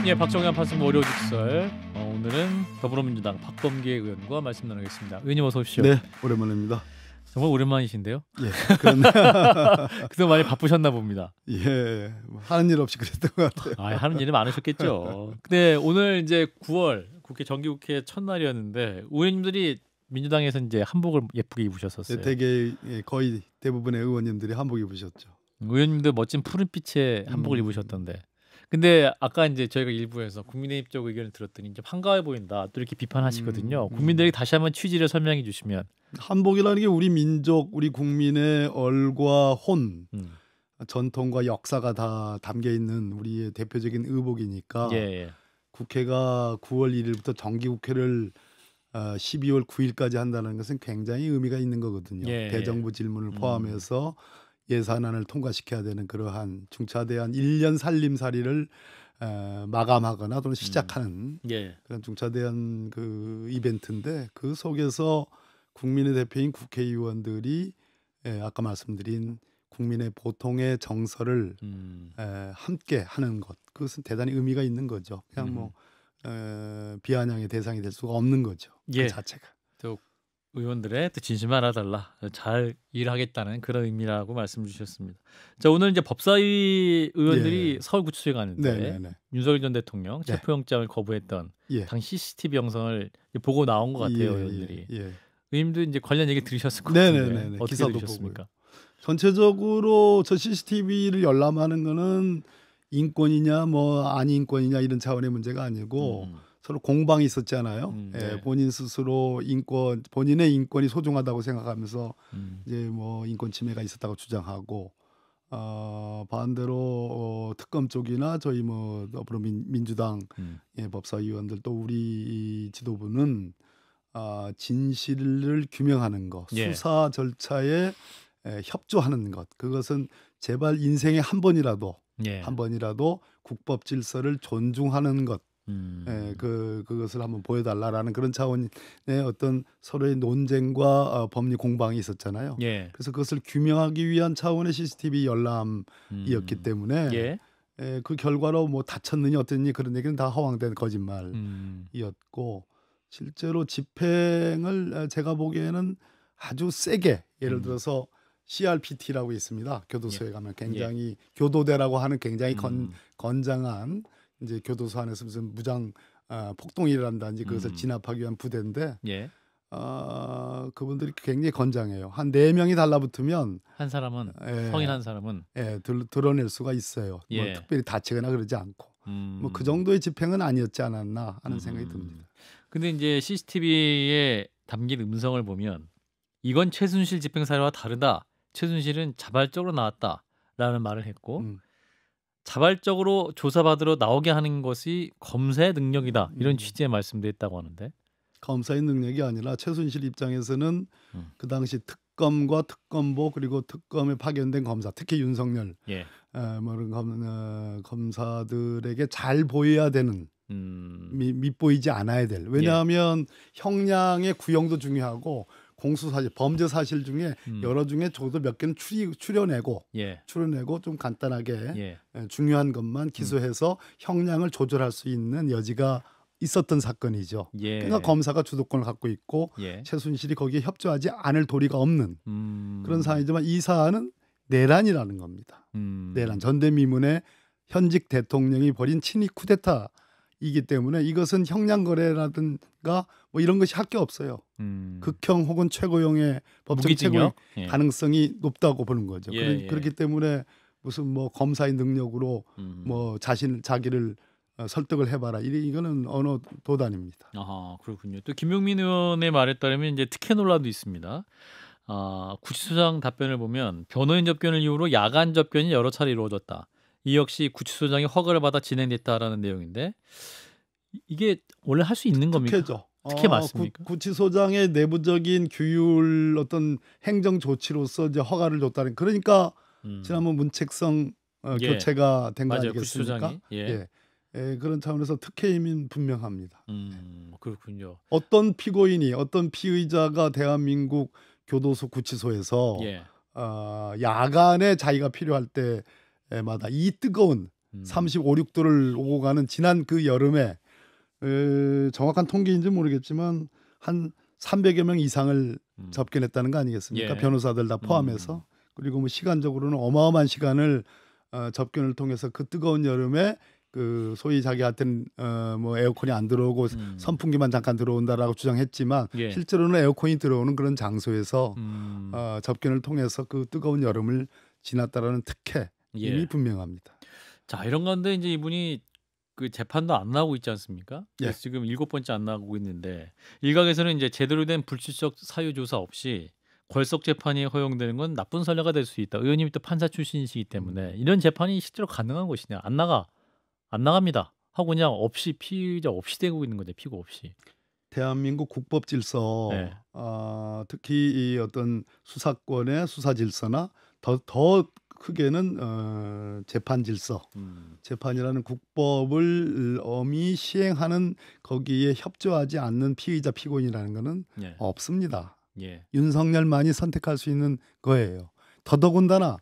예, 박정현 판사님 월요 직설. 오늘은 더불어민주당 박범계 의원과 말씀 나누겠습니다. 의원님 어서 오십시오. 네, 오랜만입니다. 정말 오랜만이신데요. 예, 그런데 그동안 많이 바쁘셨나 봅니다. 예, 하는 일 없이 그랬던 것 같아요. 하는 일이 많으셨겠죠. 근데 오늘 이제 9월 국회 정기국회 첫날이었는데 의원님들이 민주당에서 이제 한복을 예쁘게 입으셨었어요. 네, 되게 거의 대부분의 의원님들이 한복 입으셨죠. 의원님들 멋진 푸른빛의 한복을 입으셨던데. 근데 아까 이제 저희가 일부에서 국민의힘 쪽 의견을 들었더니 좀 한가해 보인다 또 이렇게 비판하시거든요. 국민들에게 다시 한번 취지를 설명해 주시면. 한복이라는 게 우리 민족, 우리 국민의 얼과 혼, 전통과 역사가 다 담겨 있는 우리의 대표적인 의복이니까 예. 국회가 9월 1일부터 정기국회를 12월 9일까지 한다는 것은 굉장히 의미가 있는 거거든요. 예. 대정부 질문을 포함해서 예산안을 통과시켜야 되는 그러한 중차대한 1년 살림살이를 마감하거나 또는 시작하는 그런 중차대한 그 이벤트인데 그 속에서 국민의 대표인 국회의원들이 아까 말씀드린 국민의 보통의 정서를 함께 하는 것, 그것은 대단히 의미가 있는 거죠. 그냥 뭐 비아냥의 대상이 될 수가 없는 거죠. 그 자체가. 또 의원들의 또 진심을 알아달라, 잘 일하겠다는 그런 의미라고 말씀 주셨습니다. 자, 오늘 이제 법사위 의원들이 서울구치소에 가는데 윤석열 전 대통령 체포영장을 거부했던 당시 CCTV 영상을 보고 나온 것 같아요. 의원들이. 의원님도 이제 관련 얘기 들으셨을 것 같은데 어떻게 기사도 들으셨습니까? 보고요. 전체적으로 저 CCTV를 열람하는 거는 인권이냐 뭐 아니 인권이냐 이런 차원의 문제가 아니고 서로 공방이 있었잖아요. 본인 스스로 본인의 인권이 소중하다고 생각하면서 이제 뭐 인권 침해가 있었다고 주장하고 반대로 특검 쪽이나 저희 뭐 더불어민주당 법사위원들 또 우리 지도부는 진실을 규명하는 것, 수사 절차에 협조하는 것, 그것은 제발 인생에 한 번이라도 국법 질서를 존중하는 것, 그것을 한번 보여달라라는 그런 차원의 어떤 서로의 논쟁과 법리 공방이 있었잖아요. 그래서 그것을 규명하기 위한 차원의 CCTV 열람이었기 때문에 그 결과로 뭐 다쳤느냐 어땠느냐 그런 얘기는 다 허황된 거짓말이었고 실제로 집행을 제가 보기에는 아주 세게 예를 들어서 CRPT라고 있습니다. 교도소에 가면 굉장히 교도대라고 하는 굉장히 건장한 이제 교도소 안에서 무슨 무장 폭동이란다든지 그것을 진압하기 위한 부대인데 그분들이 굉장히 건장해요. 한 4명이 달라붙으면 한 사람은 성인 한 사람은 드러낼 수가 있어요. 뭐 특별히 다치거나 그러지 않고 뭐 그 정도의 집행은 아니었지 않았나 하는 생각이 듭니다. 근데 이제 CCTV에 담긴 음성을 보면 이건 최순실 집행 사례와 다르다. 최순실은 자발적으로 나왔다라는 말을 했고 자발적으로 조사받으러 나오게 하는 것이 검사의 능력이다. 이런 취지의 말씀도 했다고 하는데. 검사의 능력이 아니라 최순실 입장에서는 그 당시 특검과 특검보 그리고 특검에 파견된 검사, 특히 윤석열 검사들에게 잘 보여야 되는 밉보이지 않아야 될. 왜냐하면 형량의 구형도 중요하고 공수사실, 범죄 사실 중에 여러 중에 적어도 몇 개는 추려내고 좀 간단하게 중요한 것만 기소해서 형량을 조절할 수 있는 여지가 있었던 사건이죠. 그러니까 검사가 주도권을 갖고 있고 최순실이 거기에 협조하지 않을 도리가 없는 그런 사안이지만 이 사안은 내란이라는 겁니다. 내란, 전대미문의 현직 대통령이 벌인 친위 쿠데타이기 때문에 이것은 형량 거래라든가 뭐 이런 것이 할 게 없어요. 극형 혹은 최고형의 법정 최고의 가능성이 높다고 보는 거죠. 그렇기 때문에 무슨 뭐 검사의 능력으로 뭐 자기를 설득을 해봐라. 이거는 언어 도단입니다. 그렇군요. 또 김용민 의원의 말에 따르면 이제 특혜 논란도 있습니다. 구치소장 답변을 보면 변호인 접견을 이유로 야간 접견이 여러 차례 이루어졌다. 이 역시 구치소장이 허가를 받아 진행됐다라는 내용인데 이게 원래 할 수 있는 겁니까? 특혜죠. 특혜 맞습니까? 구치소장의 내부적인 규율 어떤 행정 조치로서 이제 허가를 줬다는. 그러니까 지난번 문책성 교체가 된 거 아니겠습니까? 그런 차원에서 특혜임은 분명합니다. 그렇군요. 어떤 피고인이 어떤 피의자가 대한민국 교도소 구치소에서 야간에 자기가 필요할 때마다 이 뜨거운 35, 6도를 오고 가는 지난 그 여름에 정확한 통계인지 모르겠지만 한 300여 명 이상을 접견했다는 거 아니겠습니까? 예. 변호사들 다 포함해서. 그리고 뭐 시간적으로는 어마어마한 시간을 접견을 통해서 그 뜨거운 여름에 그 소위 자기한테는 뭐 에어컨이 안 들어오고 선풍기만 잠깐 들어온다라고 주장했지만 예. 실제로는 에어컨이 들어오는 그런 장소에서 접견을 통해서 그 뜨거운 여름을 지났다라는 특혜임이 예. 분명합니다. 자, 이런 건데 이제 이분이 그 재판도 안 나오고 있지 않습니까? 그래서 예. 지금 7번째 안 나오고 있는데 일각에서는 이제 제대로 된 불출석 사유 조사 없이 걸석 재판이 허용되는 건 나쁜 선례가 될 수 있다. 의원님이 또 판사 출신이시기 때문에 이런 재판이 실제로 가능한 것이냐? 안 나갑니다. 하고 그냥 없이 피의자 없이 되고 있는 건데 피고 없이. 대한민국 국법 질서, 네. 특히 이 어떤 수사권의 수사 질서나 더 크게는 재판 질서, 재판이라는 국법을 엄히 시행하는 거기에 협조하지 않는 피의자 피고인이라는 것은 예. 없습니다. 예. 윤석열만이 선택할 수 있는 거예요. 더더군다나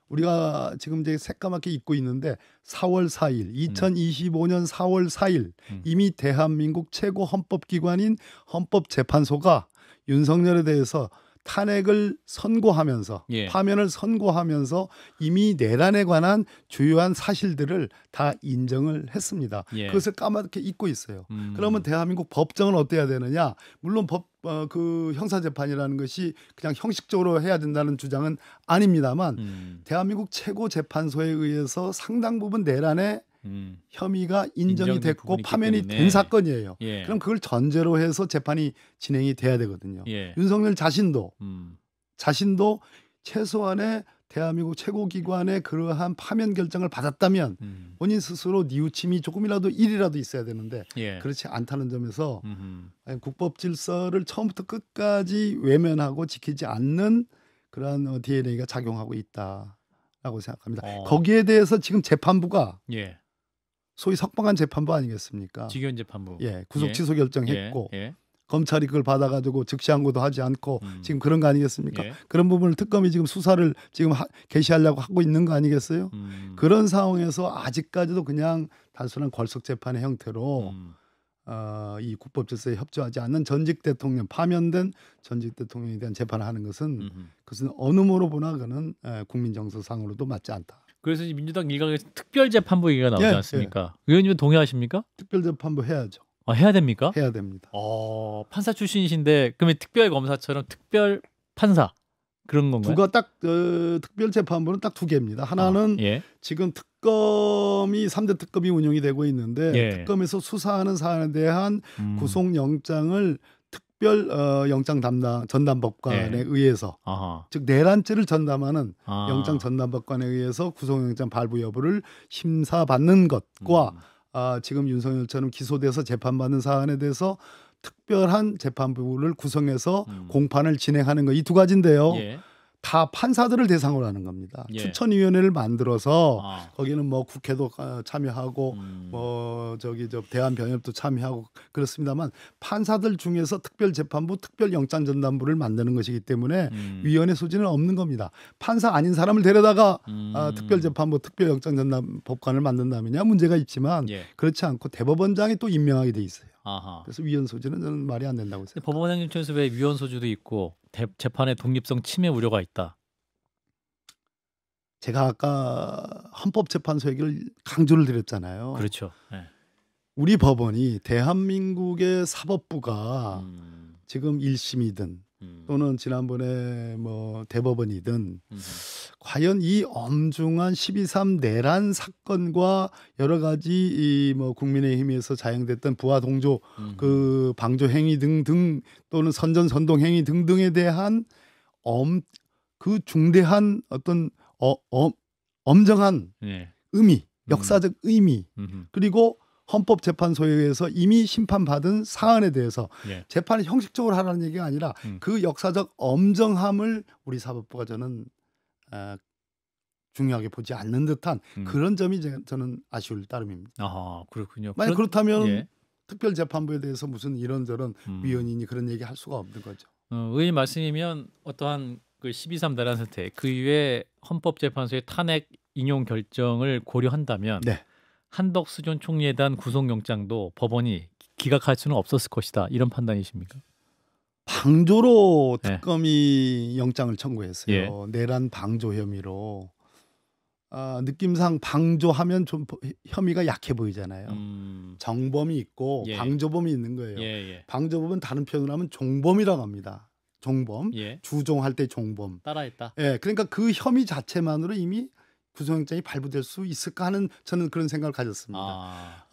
우리가 지금 이제 새까맣게 잊고 있는데 4월 4일, 2025년 4월 4일 이미 대한민국 최고 헌법기관인 헌법재판소가 윤석열에 대해서 탄핵을 선고하면서 예. 파면을 선고하면서 이미 내란에 관한 주요한 사실들을 다 인정을 했습니다. 예. 그것을 까맣게 잊고 있어요. 그러면 대한민국 법정은 어때야 되느냐? 물론 그 형사재판이라는 것이 그냥 형식적으로 해야 된다는 주장은 아닙니다만 대한민국 최고재판소에 의해서 상당 부분 내란의 혐의가 인정이 됐고 파면이 된 사건이에요. 예. 그럼 그걸 전제로 해서 재판이 진행이 돼야 되거든요. 예. 윤석열 자신도 최소한의 대한민국 최고기관의 그러한 파면 결정을 받았다면 본인 스스로 뉘우침이 조금이라도 일이라도 있어야 되는데 예. 그렇지 않다는 점에서 국법 질서를 처음부터 끝까지 외면하고 지키지 않는 그러한 DNA가 작용하고 있다라고 생각합니다. 거기에 대해서 지금 재판부가 예. 소위 석방한 재판부 아니겠습니까? 직연 재판부. 예, 구속 취소 결정했고 예. 검찰이 그걸 받아가지고 즉시 항고도 하지 않고 지금 그런 거 아니겠습니까? 예. 그런 부분을 특검이 지금 수사를 지금 개시하려고 하고 있는 거 아니겠어요? 그런 상황에서 아직까지도 그냥 단순한 걸석 재판의 형태로 이 국법 질서에 협조하지 않는 전직 대통령, 파면된 전직 대통령에 대한 재판을 하는 것은 그것은 어느 모로 보나 그는 국민 정서상으로도 맞지 않다. 그래서 민주당 일각에서 특별재판부 얘기가 나오지 않습니까? 의원님은 동의하십니까? 특별재판부 해야죠. 해야 됩니까? 해야 됩니다. 판사 출신이신데 그러면 특별검사처럼 특별판사 그런 건가요? 두가 딱 특별재판부는 딱 두 개입니다. 하나는 지금 특검이 3대 특검이 운영이 되고 있는데 특검에서 수사하는 사안에 대한 구속영장을 특별 영장 전담법관에 의해서 즉 내란죄를 전담하는 영장 전담법관에 의해서 구속영장 발부 여부를 심사받는 것과 지금 윤석열처럼 기소돼서 재판받는 사안에 대해서 특별한 재판부를 구성해서 공판을 진행하는 거 이 두 가지인데요. 다 판사들을 대상으로 하는 겁니다. 추천위원회를 만들어서 거기는 뭐 국회도 참여하고 뭐 대한변협도 참여하고 그렇습니다만 판사들 중에서 특별재판부, 특별영장전담부를 만드는 것이기 때문에 위원회 소지는 없는 겁니다. 판사 아닌 사람을 데려다가 특별재판부, 특별영장전담법관을 만든다면야 문제가 있지만 그렇지 않고 대법원장이 또 임명하게 돼 있어요. 그래서 위원 소지는 저는 말이 안 된다고 생각합니다. 법원장 입장에서 왜 위원 소지도 있고 재판의 독립성 침해 우려가 있다? 제가 아까 헌법재판소 얘기를 강조를 드렸잖아요. 그렇죠. 우리 법원이 대한민국의 사법부가 지금 1심이든 또는 지난번에 뭐 대법원이든 과연 이 엄중한 12.3 내란 사건과 여러 가지 이 뭐 국민의힘에서 자행됐던 부하 동조 그 방조 행위 등등 또는 선전 선동 행위 등등에 대한 그 중대한 어떤 엄정한 의미, 역사적 의미 그리고 헌법재판소에 의해서 이미 심판받은 사안에 대해서 재판을 형식적으로 하라는 얘기가 아니라 그 역사적 엄정함을 우리 사법부가 저는 중요하게 보지 않는 듯한 그런 점이 저는 아쉬울 따름입니다. 그렇군요. 만약 그렇다면 특별재판부에 대해서 무슨 이런저런 위원이니 그런 얘기 할 수가 없는 거죠. 의원님 말씀이면 어떠한 그 12.3 내란 사태 그 이후에 헌법재판소의 탄핵 인용 결정을 고려한다면 네. 한덕수 전 총리에 대한 구속영장도 법원이 기각할 수는 없었을 것이다. 이런 판단이십니까? 방조로 네. 특검이 영장을 청구했어요. 예. 내란 방조 혐의로. 느낌상 방조하면 좀 혐의가 약해 보이잖아요. 정범이 있고 예. 방조범이 있는 거예요. 예. 방조범은 다른 표현을 하면 종범이라고 합니다. 종범, 예. 주종할 때 종범. 따라했다. 예, 그러니까 그 혐의 자체만으로 이미 구속영장이 발부될 수 있을까 하는 저는 그런 생각을 가졌습니다.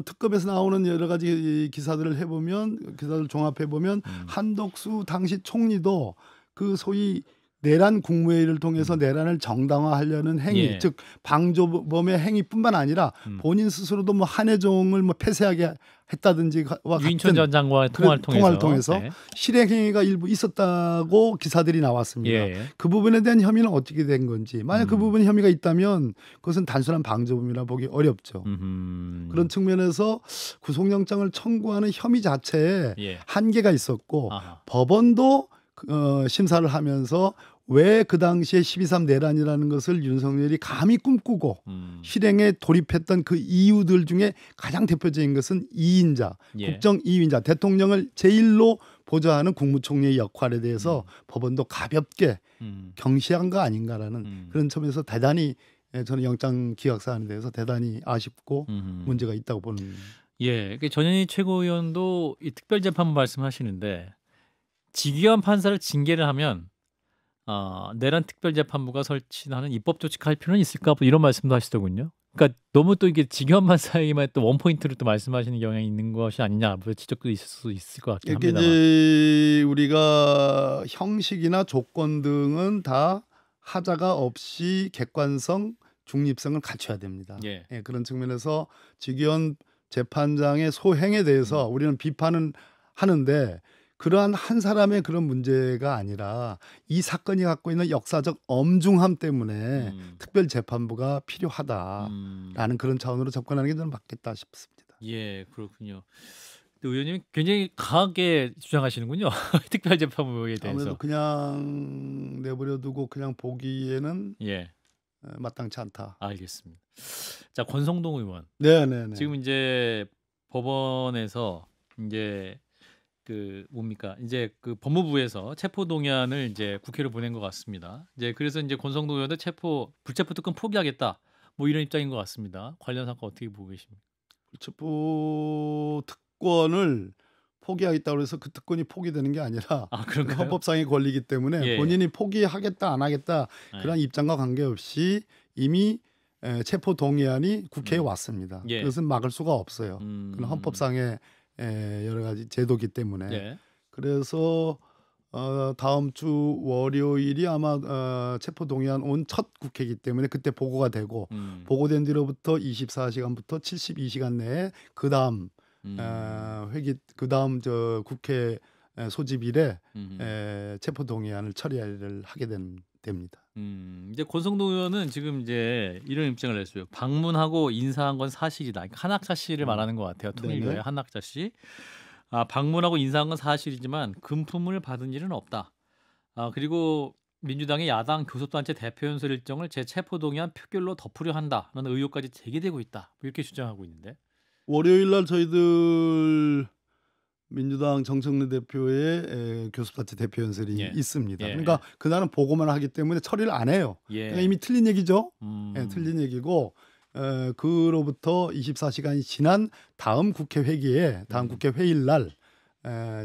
특검에서 나오는 여러 가지 기사들을 해보면 기사들 종합해 보면 한덕수 당시 총리도 그 소위 내란 국무회의를 통해서 내란을 정당화하려는 행위, 예. 즉 방조범의 행위뿐만 아니라 본인 스스로도 뭐 한혜종을 뭐 폐쇄하게 했다든지 와 유인천 전 장관의 통화를 통해서 네. 실행 행위가 일부 있었다고 기사들이 나왔습니다. 예. 그 부분에 대한 혐의는 어떻게 된 건지 만약 그 부분 혐의가 있다면 그것은 단순한 방조범이라 보기 어렵죠. 그런 측면에서 구속영장을 청구하는 혐의 자체에 예. 한계가 있었고 아하. 법원도 심사를 하면서 왜 그 당시에 12.3 내란이라는 것을 윤석열이 감히 꿈꾸고 실행에 돌입했던 그 이유들 중에 가장 대표적인 것은 2인자, 예. 국정 2인자, 대통령을 제1로 보좌하는 국무총리의 역할에 대해서 법원도 가볍게 경시한 거 아닌가라는 그런 점에서 대단히 저는 영장 기각 사안에 대해서 대단히 아쉽고 문제가 있다고 보는. 예, 전현희 최고위원도 이 특별재판부 말씀하시는데 지기현 판사를 징계를 하면 내란 특별재판부가 설치하는 입법 조치할 필요는 있을까? 이런 말씀도 하시더군요. 그러니까 너무 또 이게 지기현 판사에게만 또 원포인트로 또 말씀하시는 경향이 있는 것이 아니냐, 지적도 있을 수 있을 것 같긴 합니다만. 이제 우리가 형식이나 조건 등은 다 하자가 없이 객관성, 중립성을 갖춰야 됩니다. 예. 예, 그런 측면에서 지기현 재판장의 소행에 대해서 우리는 비판은 하는데 그러한 한 사람의 그런 문제가 아니라 이 사건이 갖고 있는 역사적 엄중함 때문에 특별재판부가 필요하다라는 그런 차원으로 접근하는 게 저는 맞겠다 싶습니다. 예, 그렇군요. 의원님 굉장히 강하게 주장하시는군요. 특별재판부에 대해서. 아무래도 그냥 내버려두고 그냥 보기에는 예. 마땅치 않다. 알겠습니다. 자, 권성동 의원. 네네네. 지금 이제 법원에서 이제 뭡니까? 이제 그 법무부에서 체포 동의안을 이제 국회로 보낸 것 같습니다. 이제 그래서 이제 권성동 의원도 불체포 특권 포기하겠다. 뭐 이런 입장인 것 같습니다. 관련 사건 어떻게 보고 계십니까? 불체포 특권을 포기하겠다고 해서 그 특권이 포기되는 게 아니라 그런가요? 헌법상의 권리이기 때문에 예. 본인이 포기하겠다 안 하겠다 그런 입장과 관계없이 이미 체포 동의안이 국회에 왔습니다. 예. 그것은 막을 수가 없어요. 그건 헌법상의 여러 가지 제도기 때문에. 예. 그래서 다음 주 월요일이 아마 체포 동의안 온 첫 국회이기 때문에 그때 보고가 되고 보고된 뒤로부터 24시간부터 72시간 내에 그다음 회기 그다음 저 국회 소집일에 체포 동의안을 처리를 하게 됩니다. 이제 권성동 의원은 지금 이제 이런 입장을 냈어요. 방문하고 인사한 건 사실이다. 한학자 씨를 말하는 것 같아요. 통일교의 한학자 씨. 방문하고 인사한 건 사실이지만 금품을 받은 일은 없다. 그리고 민주당의 야당 교섭단체 대표연설 일정을 제 체포동의안 표결로 덮으려 한다는 의혹까지 제기되고 있다. 이렇게 주장하고 있는데. 월요일 날 저희들 민주당 정청래 대표의 교섭단체 대표연설이 있습니다. 그러니까 그날은 보고만 하기 때문에 처리를 안 해요. 그러니까 이미 틀린 얘기죠. 틀린 얘기고 그로부터 24시간이 지난 다음 국회 회기에 다음 국회 회의일 날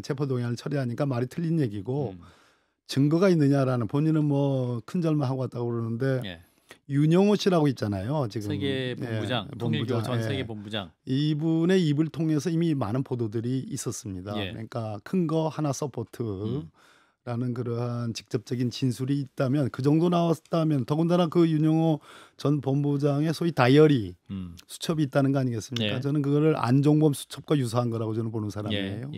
체포동의안을 처리하니까 말이 틀린 얘기고 증거가 있느냐라는 본인은 뭐 큰절만 하고 왔다고 그러는데 윤영호 씨라고 있잖아요. 지금 세계본부장, 통일교 전 세계본부장. 이분의 입을 통해서 이미 많은 보도들이 있었습니다. 그러니까 큰 거 하나 서포트라는 그러한 직접적인 진술이 있다면 그 정도 나왔다면 더군다나 그 윤영호 전 본부장의 소위 다이어리 수첩이 있다는 거 아니겠습니까? 저는 그거를 안종범 수첩과 유사한 거라고 저는 보는 사람이에요.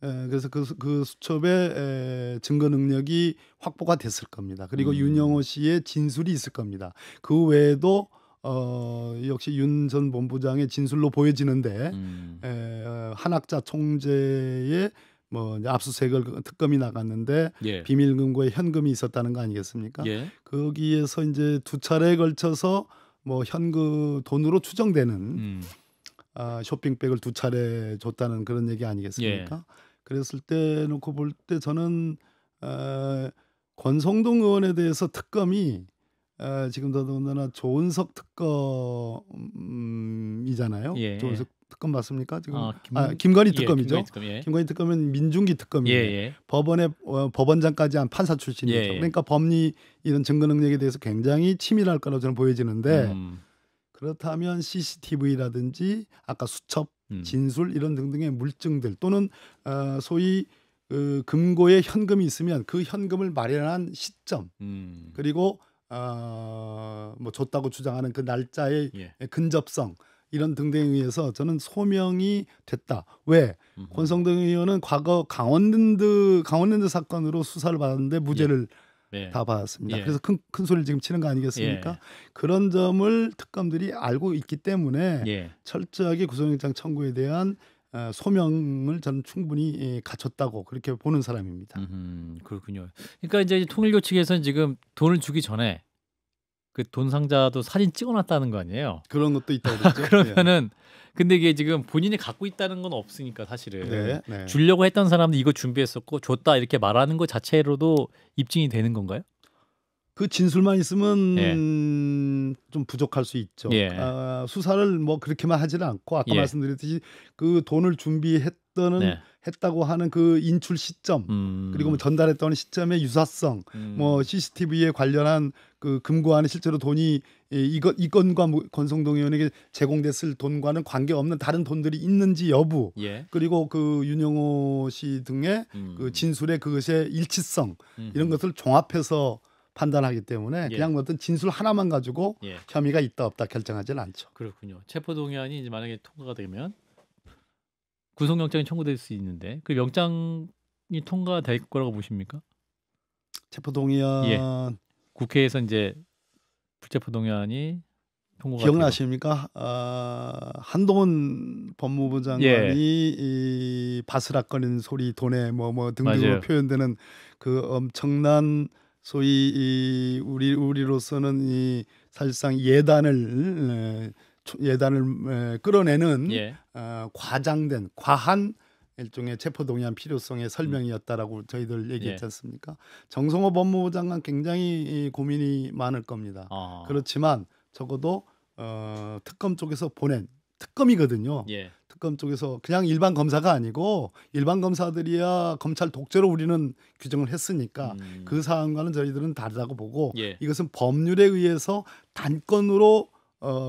그래서 그 수첩의 증거 능력이 확보가 됐을 겁니다. 그리고 윤영호 씨의 진술이 있을 겁니다. 그 외에도 역시 윤 전 본부장의 진술로 보여지는데 한학자 총재의 뭐 이제 압수수색을 특검이 나갔는데 예. 비밀 금고에 현금이 있었다는 거 아니겠습니까? 예. 거기에서 이제 2차례에 걸쳐서 뭐 현금 돈으로 추정되는 쇼핑백을 2차례 줬다는 그런 얘기 아니겠습니까? 예. 그랬을 때 놓고 볼 때 저는 권성동 의원에 대해서 특검이 지금 더더군다나 조은석 특검이잖아요. 예. 조은석 특검 맞습니까? 지금 김건희 특검이죠. 김건희 특검, 예. 김건희 특검은 민중기 특검이에요. 예. 법원에 법원장까지 한 판사 출신이죠. 예. 그러니까 법리 이런 증거 능력에 대해서 굉장히 치밀할 거라고 저는 보여지는데 그렇다면 CCTV라든지 아까 수첩, 진술 이런 등등의 물증들 또는 소위 그 금고에 현금이 있으면 그 현금을 마련한 시점 그리고 뭐 줬다고 주장하는 그 날짜의 근접성 이런 등등에 의해서 저는 소명이 됐다. 왜? 권성동 의원은 과거 강원랜드 사건으로 수사를 받았는데 무죄를 다 받았습니다. 그래서 큰 소리를 지금 치는 거 아니겠습니까? 그런 점을 특검들이 알고 있기 때문에 철저하게 구속영장 청구에 대한 소명을 저는 충분히 갖췄다고 그렇게 보는 사람입니다. 그렇군요. 그러니까 이제 통일교 측에서는 지금 돈을 주기 전에 그 돈 상자도 사진 찍어놨다는 거 아니에요? 그런 것도 있다고 그랬죠. 그러면은 근데 이게 지금 본인이 갖고 있다는 건 없으니까 사실은 주려고 했던 사람도 이거 준비했었고 줬다 이렇게 말하는 것 자체로도 입증이 되는 건가요? 그 진술만 있으면 좀 부족할 수 있죠. 수사를 뭐 그렇게만 하지는 않고 아까 말씀드렸듯이 그 돈을 했다고 하는 그 인출 시점 그리고 뭐 전달했다는 시점의 유사성 뭐 CCTV에 관련한 그 금고 안에 실제로 돈이 이 건과 권성동 의원에게 제공됐을 돈과는 관계없는 다른 돈들이 있는지 여부 그리고 그 윤영호 씨 등의 그 진술의 그것의 일치성 이런 것을 종합해서 판단하기 때문에 그냥 어떤 진술 하나만 가지고 혐의가 있다 없다 결정하지는 않죠. 그렇군요. 체포동의안이 이제 만약에 통과가 되면 구속영장이 청구될 수 있는데 그 영장이 통과될 거라고 보십니까? 체포동의안 국회에서 이제 불체포동의안이 통과가 기억나십니까? 한동훈 법무부 장관이 이 바스락거리는 소리 돈에 뭐 등등으로 표현되는 그 엄청난 소위 우리로서는 이 사실상 예단을 끌어내는 과장된 과한 일종의 체포동의안 필요성의 설명이었다라고 저희들 얘기했지 않습니까? 정성호 법무부 장관 굉장히 고민이 많을 겁니다. 그렇지만 적어도 특검 쪽에서 보낸 특검이거든요. 특검 쪽에서 그냥 일반 검사가 아니고 일반 검사들이야 검찰 독재로 우리는 규정을 했으니까 그 사안과는 저희들은 다르다고 보고 이것은 법률에 의해서 단건으로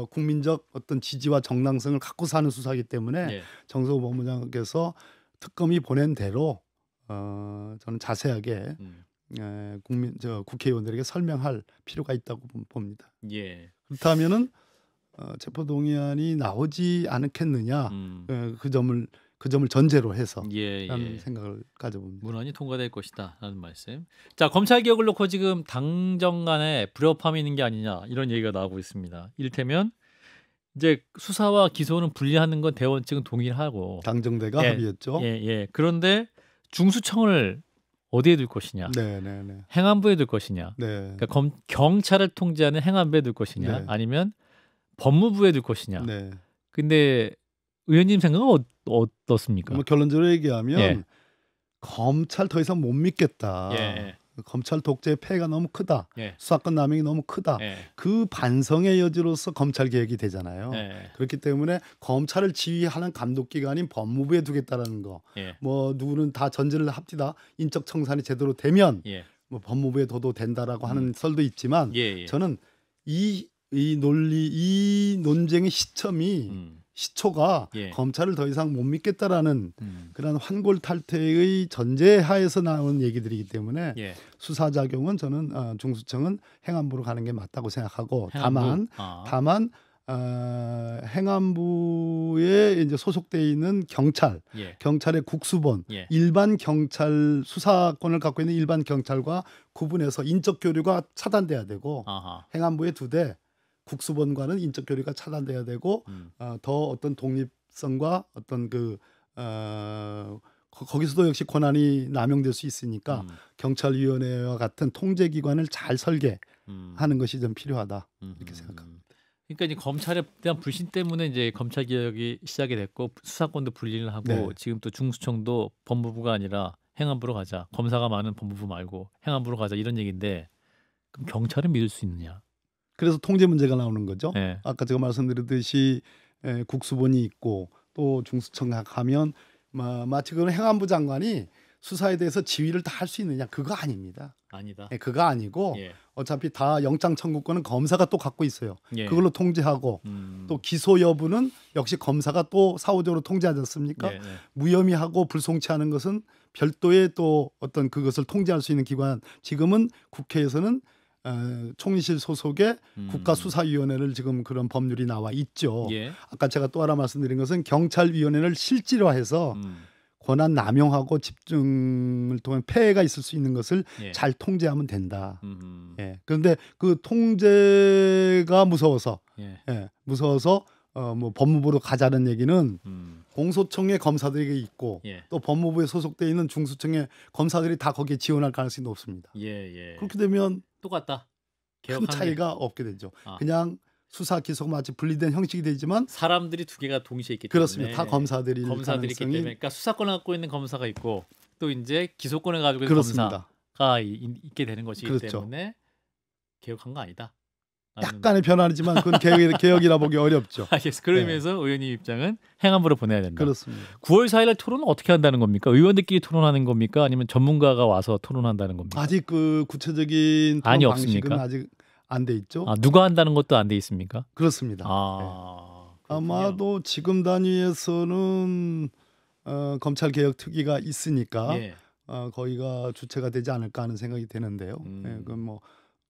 국민적 어떤 지지와 정당성을 갖고 사는 수사이기 때문에 정성호 법무장관께서 특검이 보낸 대로 저는 자세하게 국회의원들에게 설명할 필요가 있다고 봅니다. 그렇다면은 체포동의안이 나오지 않겠느냐 그 점을 전제로 해서 라는 생각을 가져봅니다. 무난히 통과될 것이다라는 말씀. 자, 검찰 개혁을 놓고 지금 당정 간에 불협화음이 있는 게 아니냐 이런 얘기가 나오고 있습니다. 이를테면 이제 수사와 기소는 분리하는 건 대원 측은 동의하고 당정대가 합의했죠. 그런데 중수청을 어디에 둘 것이냐, 행안부에 둘 것이냐, 그러니까 경찰을 통제하는 행안부에 둘 것이냐, 아니면 법무부에 둘 것이냐. 근데 의원님 생각은 어떻습니까? 뭐 결론적으로 얘기하면 검찰 더 이상 못 믿겠다. 검찰 독재의 폐해가 너무 크다. 수사권 남용이 너무 크다. 그 반성의 여지로서 검찰 개혁이 되잖아요. 그렇기 때문에 검찰을 지휘하는 감독기관인 법무부에 두겠다라는 거. 뭐 누구는 다 전제를 합디다. 인적 청산이 제대로 되면 뭐 법무부에 둬도 된다라고 하는 설도 있지만 저는 이 논쟁의 시초가 검찰을 더 이상 못 믿겠다라는 그런 환골탈태의 전제하에서 나온 얘기들이기 때문에 수사작용은 저는 중수청은 행안부로 가는 게 맞다고 생각하고 다만 행안부에 이제 소속돼 있는 경찰의 국수본, 일반 경찰 수사권을 갖고 있는 일반 경찰과 구분해서 인적 교류가 차단돼야 되고 행안부에 두되 국수본과는 인적 교류가 차단돼야 되고 더 어떤 독립성과 어떤 그 거기서도 역시 권한이 남용될 수 있으니까 경찰위원회와 같은 통제기관을 잘 설계하는 것이 좀 필요하다 이렇게 생각합니다. 그러니까 이제 검찰에 대한 불신 때문에 이제 검찰 개혁이 시작이 됐고 수사권도 분리를 하고 네. 지금 또 중수청도 법무부가 아니라 행안부로 가자. 검사가 많은 법무부 말고 행안부로 가자 이런 얘기인데 그럼 경찰은 믿을 수 있느냐? 그래서 통제 문제가 나오는 거죠. 네. 아까 제가 말씀드렸듯이 국수본이 있고 또 중수청 가면 마치 그런 행안부 장관이 수사에 대해서 지휘를 다 할 수 있느냐? 그거 아닙니다. 아니다. 그거 아니고 어차피 다 영장 청구권은 검사가 또 갖고 있어요. 그걸로 통제하고 또 기소 여부는 역시 검사가 또 사후적으로 통제하지 않습니까? 무혐의하고 불송치하는 것은 별도의 또 어떤 그것을 통제할 수 있는 기관. 지금은 국회에서는 총리실 소속의 국가수사위원회를 지금 그런 법률이 나와 있죠. 아까 제가 또 하나 말씀드린 것은 경찰위원회를 실질화해서 권한 남용하고 집중을 통한 폐해가 있을 수 있는 것을 잘 통제하면 된다. 그런데 그 통제가 무서워서 뭐 법무부로 가자는 얘기는 공소청에 검사들이 있고 또 법무부에 소속되어 있는 중수청의 검사들이 다 거기에 지원할 가능성이 높습니다. 그렇게 되면 똑같다. 큰 차이가 없게 되죠. 그냥 수사 기소가 마치 분리된 형식이 되지만 사람들이 두 개가 동시에 있기 때문에 그렇습니다. 다 검사들이 있기 때문에 그러니까 수사권을 갖고 있는 검사가 있고 또 이제 기소권을 가지고 있는 검사가 있게 되는 것이기 때문에 개혁한 거 아니다. 약간의 변화지만 그건 개혁이라 보기 어렵죠. 알겠습니다. 그러면서 의원님 입장은 행안부로 보내야 된다. 그렇습니다. 9월 4일 토론은 어떻게 한다는 겁니까? 의원들끼리 토론하는 겁니까? 아니면 전문가가 와서 토론한다는 겁니까? 아직 그 구체적인 토론 방식은 없습니까? 아직 안 돼 있죠. 누가 한다는 것도 안 돼 있습니까? 그렇습니다. 아마도 지금 단위에서는 검찰 개혁 특위가 있으니까 거기가 주체가 되지 않을까 하는 생각이 되는데요. 그건 뭐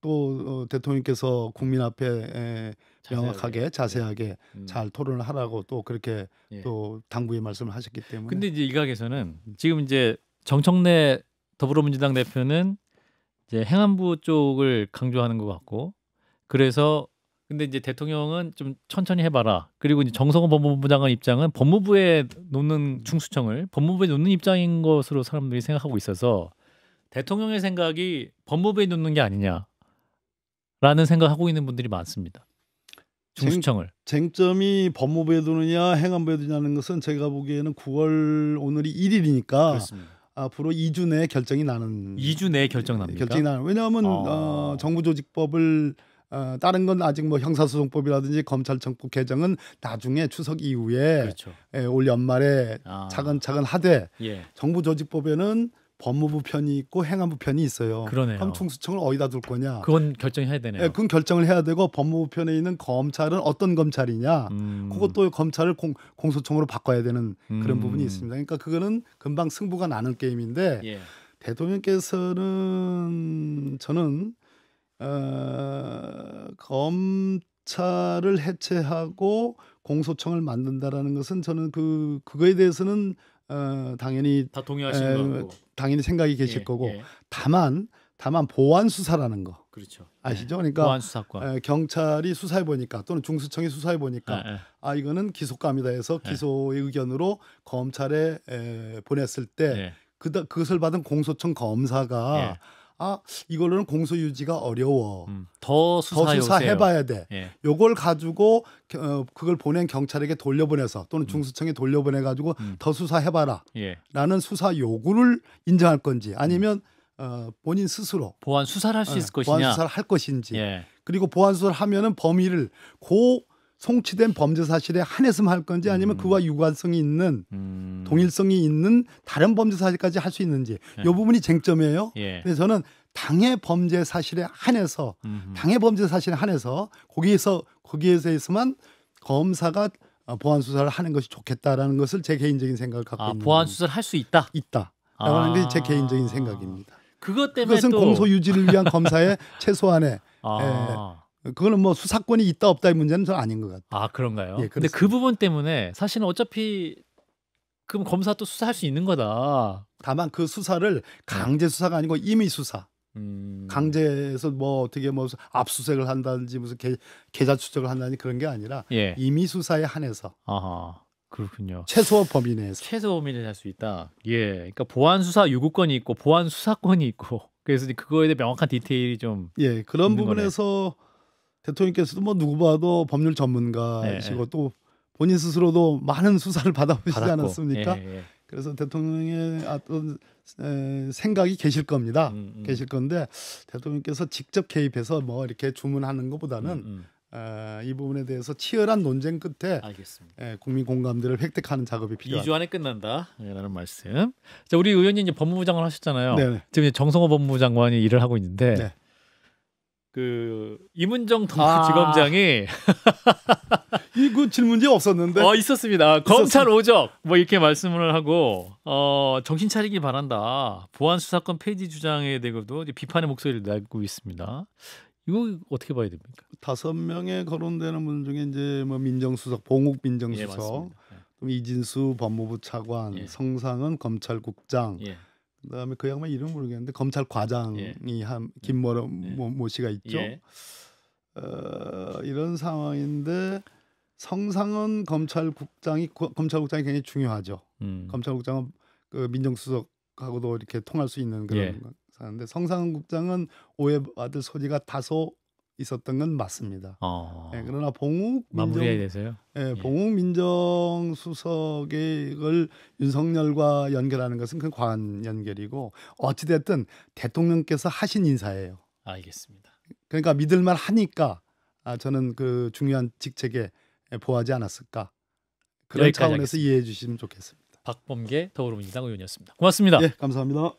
또 대통령께서 국민 앞에 명확하게 자세하게 잘 토론을 하라고 또 그렇게 또 당부의 말씀을 하셨기 때문에. 근데 이제 일각에서는 지금 이제 정청래 더불어민주당 대표는 이제 행안부 쪽을 강조하는 것 같고 그래서 근데 이제 대통령은 좀 천천히 해봐라. 그리고 이제 정성호 법무부 장관 입장은 법무부에 놓는 중수청을 법무부에 놓는 입장인 것으로 사람들이 생각하고 있어서 대통령의 생각이 법무부에 놓는 게 아니냐라는 생각하고 있는 분들이 많습니다. 중수청을. 쟁점이 법무부에 두느냐 행안부에 두느냐는 것은 제가 보기에는 9월 오늘이 1일이니까 그렇습니다. 앞으로 2주 내에 결정이 나는 2주 내에 결정납니까? 왜냐하면 정부조직법을 다른 건 아직 뭐 형사소송법이라든지 검찰청법 개정은 나중에 추석 이후에 그렇죠. 올 연말에 차근차근 하되 정부조직법에는 법무부 편이 있고 행안부 편이 있어요. 그러네요. 그럼 중수청을 어디다 둘 거냐? 그건 결정해야 되네요. 그건 결정을 해야 되고 법무부 편에 있는 검찰은 어떤 검찰이냐? 그것도 검찰을 공소청으로 바꿔야 되는 그런 부분이 있습니다. 그러니까 그거는 금방 승부가 나는 게임인데 대통령께서는 저는 검찰을 해체하고 공소청을 만든다라는 것은 저는 그거에 대해서는 당연히 다 동의하시는 거고 당연히 생각이 계실 거고 다만 보완 수사라는 거 그렇죠. 아시죠? 그러니까 보완 수사권 경찰이 수사해 보니까 또는 중수청이 수사해 보니까 이거는 기소감이다 해서 기소의 의견으로 검찰에 보냈을 때 그것을 받은 공소청 검사가 이걸로는 공소 유지가 어려워. 더 수사해봐야 돼. 요걸 가지고 그걸 보낸 경찰에게 돌려보내서 또는 중수청에 돌려보내가지고 더 수사해봐라. 라는 수사 요구를 인정할 건지 아니면 본인 스스로 보완 수사를 할 수 있을 것이냐. 보완 수사를 할 것인지. 그리고 보완 수사를 하면은 범위를 송치된 범죄 사실에 한해서만 할 건지 아니면 그와 유관성이 있는 동일성이 있는 다른 범죄 사실까지 할 수 있는지 이 부분이 쟁점이에요. 그래서 저는 당해 범죄 사실에 한해서 거기에서만 검사가 보완 수사를 하는 것이 좋겠다라는 것을 제 개인적인 생각을 갖고 있는 보완 수사를 할 수 있다. 라는 게 제 개인적인 생각입니다. 그것은 공소 유지를 위한 검사의 최소한의 그거는 뭐 수사권이 있다 없다의 문제는 전 아닌 것 같아요. 그런가요? 근데 그 부분 때문에 사실은 어차피 그럼 검사 또 수사할 수 있는 거다. 다만 그 수사를 강제 수사가 아니고 임의 수사. 강제해서 뭐 어떻게 뭐 압수수색을 한다든지 무슨 계좌 추적을 한다든지 그런 게 아니라 임의 수사에 한해서 그렇군요. 최소 범위 내에서. 최소 범위 내에서 할 수 있다. 예, 그러니까 보안 수사 요구권이 있고 보안 수사권이 있고 그래서 그거에 대해 명확한 디테일이 좀 예, 그런 부분에서 대통령께서도 뭐 누구 봐도 법률 전문가이시고 또 본인 스스로도 많은 수사를 받아보시지 않았습니까? 그래서 대통령의 어떤 생각이 계실 겁니다. 계실 건데 대통령께서 직접 개입해서 뭐 이렇게 주문하는 것보다는 이 부분에 대해서 치열한 논쟁 끝에 국민 공감대를 획득하는 작업이 필요합니다. 2주 안에 끝난다라는 말씀. 자, 우리 의원님 이제 법무부 장관 하셨잖아요. 네네. 지금 이제 정성호 법무부 장관이 일을 하고 있는데 네. 그 이문정 동부지검장이 그 질문이 없었는데 있었습니다. 검찰 오적 뭐 이렇게 말씀을 하고 정신 차리기 바란다. 보안 수사권 폐지 주장에 대해서도 비판의 목소리를 내고 있습니다. 이거 어떻게 봐야 됩니까? 5명의 거론되는 분 중에 이제 뭐 민정수석, 봉욱 민정수석, 이진수 법무부 차관, 성상은 검찰국장, 그다음에 그 양반 이름 모르겠는데 검찰과장이 한 김모 씨가 있죠. 이런 상황인데 성상은 검찰국장이 굉장히 중요하죠. 검찰국장은 그 민정수석하고도 이렇게 통할 수 있는 그런 사는데 성상은 국장은 오해받을 소지가 다소 있었던 건 맞습니다. 그러나 봉욱 민정수석을 윤석열과 연결하는 것은 그 과한 연결이고 어찌됐든 대통령께서 하신 인사예요. 알겠습니다. 그러니까 믿을만 하니까 저는 그 중요한 직책에 보하지 않았을까. 그런 차원에서 이해해 주시면 좋겠습니다. 박범계 더불어민주당 의원이었습니다. 고맙습니다. 네, 감사합니다.